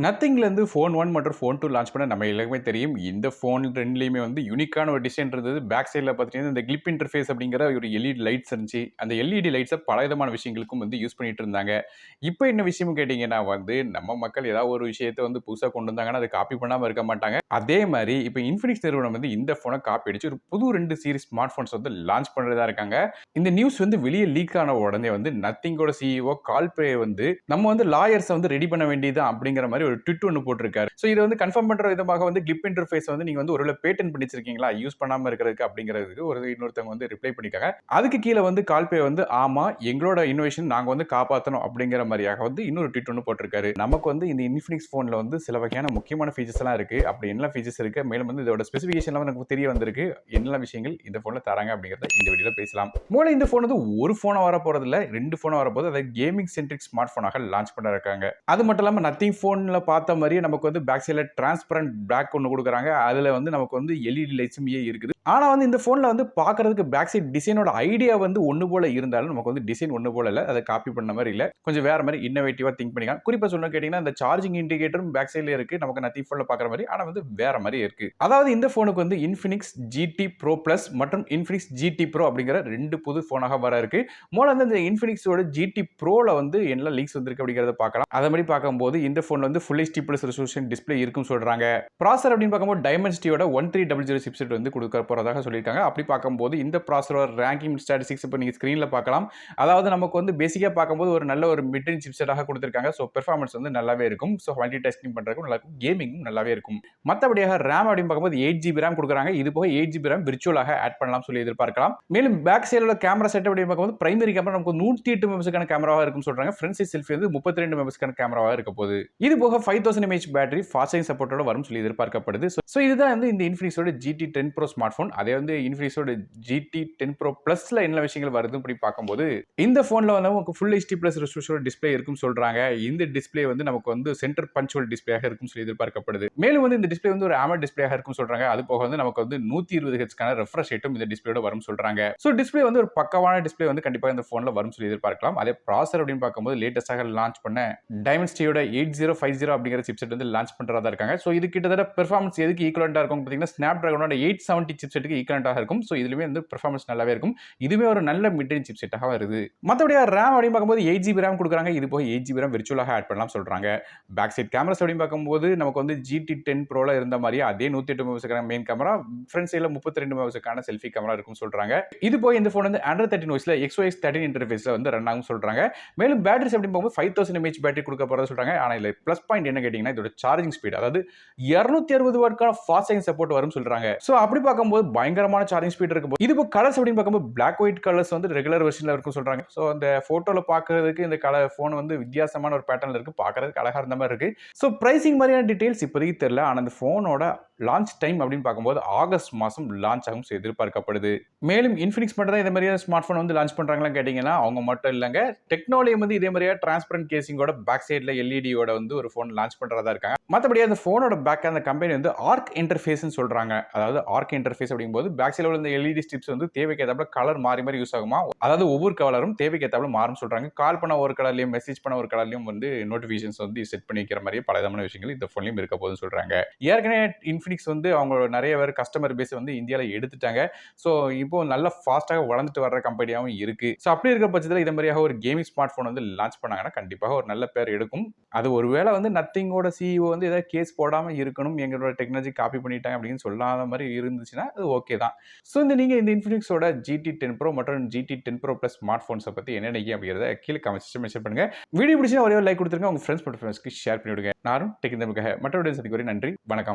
நத்திங்லேருந்து phone 1 மற்றும் phone 2 launch பண்ண நம்ம எல்லாருக்குமே தெரியும். இந்த ஃபோன் 2லயுமே வந்து யூனிக்கான ஒரு டிசைன் இருந்தது. பேக் சைட்ல பார்த்தீங்கன்னா, இந்த கிளிப் இன்டர்ஃபேஸ் அப்படிங்கிற ஒரு எல்இடி லைட்ஸ் இருந்துச்சு. அந்த எல்இடி லைட்ஸ பலவிதமான விஷயங்களுக்கும் வந்து யூஸ் பண்ணிட்டு இருந்தாங்க. இப்ப என்ன விஷயம்னு கேட்டீங்கன்னா வந்து, நம்ம மக்கள் ஏதாவது ஒரு விஷயத்த வந்து புதுசா கொண்டு வந்தாங்கன்னா, அத காப்பி பண்ணாம இருக்க மாட்டாங்க. அதே மாரி இப்ப Infinix நிறுவனம் வந்து இந்த ஃபோன காப்பி அடிச்சு ஒரு புது 2 சீரிஸ் ஸ்மார்ட் ஃபோன்ஸ் வந்து லான்ச் பண்றதா இருக்காங்க. இந்த நியூஸ் வந்து வெளிய லீக் ஆன உடனே வந்து நத்திங்கோட சிஇஓ கால்பே வந்து நம்ம வந்து லாயர்ஸ வந்து ரெடி பண்ண வேண்டியது தான் அப்படிங்கிற மாரி ஒரு ட்வீட் ஒன்னு போட்டிருக்காரு. சோ இத வந்து கன்ஃபார்ம் பண்ற விதமாக வந்து கிளிப் இன்டர்ஃபேஸ் வந்து நீங்க வந்து ஒருவேளை பேட்டன்ட் பண்ணி வச்சிருக்கீங்களா யூஸ் பண்ணாம இருக்கிறதுக்கு அப்படிங்கிறதுக்கு ஒரு இன்னொருத்தவங்க வந்து ரிப்ளை பண்ணிருக்காங்க. அதுக்கு கீழ வந்து கால்பே வந்து ஆமா எங்களோட இன்னோவேஷன் நாங்க வந்து காப்பாத்தணும் அப்படிங்கிற மாதிரியாக வந்து இன்னொரு ட்வீட் ஒன்னு போட்டிருக்காரு. நமக்கு வந்து இந்த Infinix போன்ல வந்து சில வகையான முக்கியமான ஃபீச்சர்ஸ் எல்லாம் இருக்கு. அப்படி என்ன ஃபீச்சர்ஸ் இருக்கு மேலும் வந்து இதோட ஸ்பெசிஃபிகேஷன் நமக்கு தெரிய வந்திருக்கு. என்னென்ன விஷயங்கள் இந்த போன்ல தராங்க அப்படிங்கறத இந்த வீடியோல பேசலாம். மூல இந்த போன் வந்து ஒரு போனா வர போறது இல்ல 2 போனா வர போது. அதை கேமிங் சென்ட்ரிக் ஸ்மார்ட் போனாக லான்ச் பண்ண இருக்காங்க. அது மட்டும் இல்லாம நத்திங் போன்ல பார்த்த மாதிரியே நமக்கு வந்து பேக் சைடுல டிரான்ஸ்பரண்ட் பிளாக் ஒன்னு கொடுக்குறாங்க. அதுல வந்து நமக்கு வந்து எல்இடி லைட்ஸும் இருக்குது. ஆனா வந்து இந்த போன்ல வந்து பார்க்கிறதுக்கு பேக் சைடு டிசைனோட ஐடியா வந்து ஒன்னு போல இருந்தாலும் நமக்கு வந்து டிசைன் ஒன்னு போல இல்ல. அதை காப்பி பண்ண மாதிரி இல்ல. கொஞ்சம் வேற மாதிரி இன்னோவேட்டிவா திங்க் பண்ணிக்கலாம். குறிப்பா சொல்லணும் கேட்டீங்கன்னா இந்த சார்ஜிங் இண்டிகேட்டரும் பேக் சைடுல இருக்கு. நமக்கு நத்திங் போன்ல பார்க்குற மாதிரி ஆனா வந்து வேற மாதிரி இருக்கு. அதாவது இந்த போனுக்கு வந்து Infinix GT Pro Plus மற்றும் Infinix GT Pro அப்படிங்கிற 2 புது போனாக வர இருக்கு. முதல்ல வந்து இந்த Infinixோட GT Proல வந்து என்ன லீக்ஸ் வந்திருக்கு அப்படிங்கறத பார்க்கலாம். அத மாதிரி பார்க்கும்போது இந்த போன்ல வந்து Full HD Plus resolution display இருக்குன்னு சொல்றாங்க. ப்ராசஸர் அப்படின்னு பார்க்கும்போது Dimensity-யோட 1300 சிப்செட் வந்து கொடுக்க போறதாக சொல்லியிருக்காங்க. அப்படி பார்க்கும்போது இந்த ப்ராசஸரோட ரேங்கிங் ஸ்டாட்டிஸ்டிக்ஸ் இப்போ நீங்க ஸ்கிரீன்ல பார்க்கலாம். அதாவது நமக்கு வந்து பேசிக்கா பார்க்கும்போது ஒரு நல்ல ஒரு மிட் ரேஞ்ச் சிப்செட்டாக கொடுத்திருக்காங்க. சோ பெர்ஃபார்மன்ஸ் வந்து நல்லாவே இருக்கும். சோ மல்டி டாஸ்கிங் பண்றதுக்கும் நல்லா இருக்கும். கேமிங்கும் நல்லாவே இருக்கும். மத்தபடியாக RAM அப்படின்னு பார்க்கும்போது 8GB RAM கொடுக்குறாங்க. இது போக 8GB RAM விர்ச்சுவலாக ஆட் பண்ணலாம் சொல்லி எதிர்பார்க்கலாம். மேலும் பேக் சைடுல கேமரா செட்டப் அப்படின்னு பார்க்கும்போது பிரைமரி கேமரா நமக்கு 108 மெகாபிக்சலுக்கான கேமராவா இருக்குன்னு சொல்றாங்க. ஃப்ரண்ட் சைடு செல்ஃபி வந்து 32 மெகாபிக்சலுக்கான கேமராவா இருக்க போகுது. இது போக 5000 mAh பேட்டரி ஃபாஸ்ட் சார்ஜிங் சப்போர்ட்டோட வரும் சொல்லி எதிர்பார்க்கப்படுது. சோ இதுதான் வந்து இந்த Infinixோட GT 10 Pro ஸ்மார்ட் போன். அதே வந்து Infinixோட GT 10 Pro Plusல என்ன விஷயங்கள் வருது அப்படி பார்க்கும்போது இந்த போன்ல வந்து நமக்கு Full HD Plus resolution display இருக்குன்னு சொல்றாங்க. இந்த டிஸ்ப்ளே வந்து நமக்கு வந்து சென்டர் பஞ்சுவல் டிஸ்ப்ளேயாக இருக்குன்னு சொல்லி எதிர்பார்க்கப்படுது. மேலும் வந்து இந்த டிஸ்ப்ளே வந்து ஒரு AMOLED டிஸ்ப்ளேயாக இருக்குன்னு சொல்றாங்க. அது போக வந்து நமக்கு வந்து 120 ஹெர்ட்ஸ்க்கான ரெஃப்ரெஷ் ரேட்டும் இந்த டிஸ்ப்ளேயோட வரும்னு சொல்றாங்க. சோ டிஸ்ப்ளே வந்து ஒரு பக்காவான டிஸ்ப்ளே வந்து கண்டிப்பா இந்த போன்ல வரும்னு சொல்லி எதிர்பார்க்கலாம். அதே ப்ராசஸர் அப்படின்னு பார்க்கும்போது லேட்டஸ்டாக லான்ச் பண்ண Dimensity-யோட 8050 அப்படிங்கிற சிப்செட் வந்து லான்ச் பண்றதா இருக்காங்க. சோ இது கிட்டத்தட்ட பெர்ஃபார்மன்ஸ் எதுக்கு ஈக்குவலண்டா இருக்கும் பாத்தீங்கன்னா Snapdragon-ஓட 870 சிப்செட்டுக்கு ஈக்குவலண்டாக இருக்கும். சோ இதுலயுமே வந்து பெர்ஃபார்மன்ஸ் நல்லாவே இருக்கும். இதுவே ஒரு நல்ல மிட் ரேஞ்ச் சிப்செட்டாக வருது. மத்தபடி RAM அப்படின்னு பார்க்கும்போது 8GB RAM கொடுக்குறாங்க. இது போக 8GB RAM விர்ச்சுவலாக ஆட் பண்ணலாம் சொல்றாங்க. பேக் சைடு கேமராஸ் அப்படின்னு பார்க்கும்போது நமக்கு வந்து GT 10 Proல இருந்த மாதிரியே அதே 108 மெகாபிக்சலுக்கான மெயின் கேமரா, ஃப்ரண்ட் சைடுல 32 மெகாபிக்சலுக்கான செல்ஃபி கேமரா இருக்குன்னு சொல்றாங்க. இது போக இந்த போன் வந்து Android 13 OSல XOS 13 இன்டர்ஃபேஸ்ல வந்து ரன் ஆகும் சொல்றாங்க. மேலும் பேட்டரிஸ் அப்படின்னு பார்க்கும்போது 5000 mAh பேட்டரி கொடுக்க போறதா சொல்றாங்க. ஆனா இதுல பிளஸ் பாயிண்ட் என்ன கேட்டீங்கன்னா இதோட சார்ஜிங் ஸ்பீட் அதாவது 260 வாட்க்கான ஃபாஸ்ட் சார்ஜிங் சப்போர்ட் வரும்னு சொல்றாங்க. சோ அப்படி பார்க்கும்போது பயங்கரமான சார்ஜிங் ஸ்பீட் இருக்கும். இது போக கலர்ஸ் அப்படின்னு பார்க்கும்போது Black White கலர்ஸ் வந்து ரெகுலர் வெர்ஷன்ல இருக்குன்னு சொல்றாங்க. சோ அந்த போட்டோல பார்க்கிறதுக்கு இந்த கலர் போன் வந்து வித்தியாசமான ஒரு பேட்டர்ன்ல இருக்கு. பார்க்கிறதுக்கு அழகா இருந்த மாதிரி இருக்கு. சோ பிரைசிங் மாதிரியான டீடைல்ஸ் இப்போதைக்கு தெரியல. ஆனா அந்த போனோட லான்ச் டைம் அப்படின்னு பார்க்கும்போது ஆகஸ்ட் மாசம் லான்ச் ஆகும் எதிர்பார்க்கப்படுது. மேலும் Infinix மட்டும் தான் இந்த மாதிரியான ஸ்மார்ட் போன் வந்து லான்ச் பண்றாங்களா கேட்டீங்கன்னா அவங்க மட்டும் இல்லங்க. டெக்னாலஜி வந்து இதே மாதிரியா டிரான்ஸ்பரண்ட் கேசிங்கோட பேக் சைடுல எல்இடியோட வந்து ஒரு போன் லான்ச் பண்றதா இருக்காங்க. மத்தபடி அந்த போனோட பேக் அந்த கம்பெனி வந்து ஆர்க் இன்டர்ஃபேஸ்னு சொல்றாங்க. அதாவது ஆர்க் இன்டர்ஃபேஸ் அப்படிங்கும்போது பேக் சைடுல உள்ள இந்த எல்இடி ஸ்ட்ரிப்ஸ் வந்து தேவைக்கு ஏத்தாப்புல கலர் மாறி மாறி யூஸ் ஆகுமா. அதாவது ஒவ்வொரு கலரும் தேவைக்கு ஏத்தாப்புல மாறும் சொல்றாங்க. கால் பண்ண ஒரு கலர்லயும் மெசேஜ் பண்ண ஒரு கலர்லயும் வந்து நோட்டிபிகேஷன்ஸ் வந்து செட் பண்ணி வைக்கிற மாதிரி பல விதமான விஷயங்கள் இந்த போன்லயும் இருக்க போகுதுன்னு சொல்றாங்க. ஏற்கனவே Infinix வந்து அவங்க நிறைய பேர் கஸ்டமர் பேஸ் வந்து இந்தியால எடுத்துட்டாங்க. சோ இப்போ நல்ல ஃபாஸ்டாக வளர்ந்துட்டு வர்ற கம்பெனியாவும் இருக்கு. சோ அப்படி இருக்கிற பட்சத்துல இந்த மாதிரியாக ஒரு கேமிங் ஸ்மார்ட் போன் வந்து லான்ச் பண்ணாங்கன்னா கண்டிப்பாக ஒரு நல்ல பேர் எடுக்கும். அது ஒருவேளை வந்து நத்திங்கோட சிஇஓ வந்து ஏதாவது கேஸ் போடாம இருக்கணும் எங்களோட டெக்னாலஜி காப்பி பண்ணிட்டாங்க அப்படின்னு சொல்லாத மாதிரி இருந்துச்சுன்னா அது ஓகே தான். சோ நீங்க இந்த Infinixோட GT 10 Pro மற்றும் GT 10 Pro Plus ஸ்மார்ட் போன்ஸை பத்தி என்ன நினைக்கிறீங்க அப்படிங்கறத கீழே கமெண்ட் செக்ஷன்ல மென்ஷன் பண்ணுங்க. வீடியோ பிடிச்சா ஒரே ஒரு லைக் கொடுத்துருங்க. உங்க ஃப்ரெண்ட்ஸ் மற்றும் ஃப்ரெண்ட்ஸ்க்கு ஷேர் பண்ணி விடுங்க. நானும் டெக் இன் தமிழுக்காக மற்ற வீடியோ சந்திக்கும் வரை நன்றி வணக்கம்.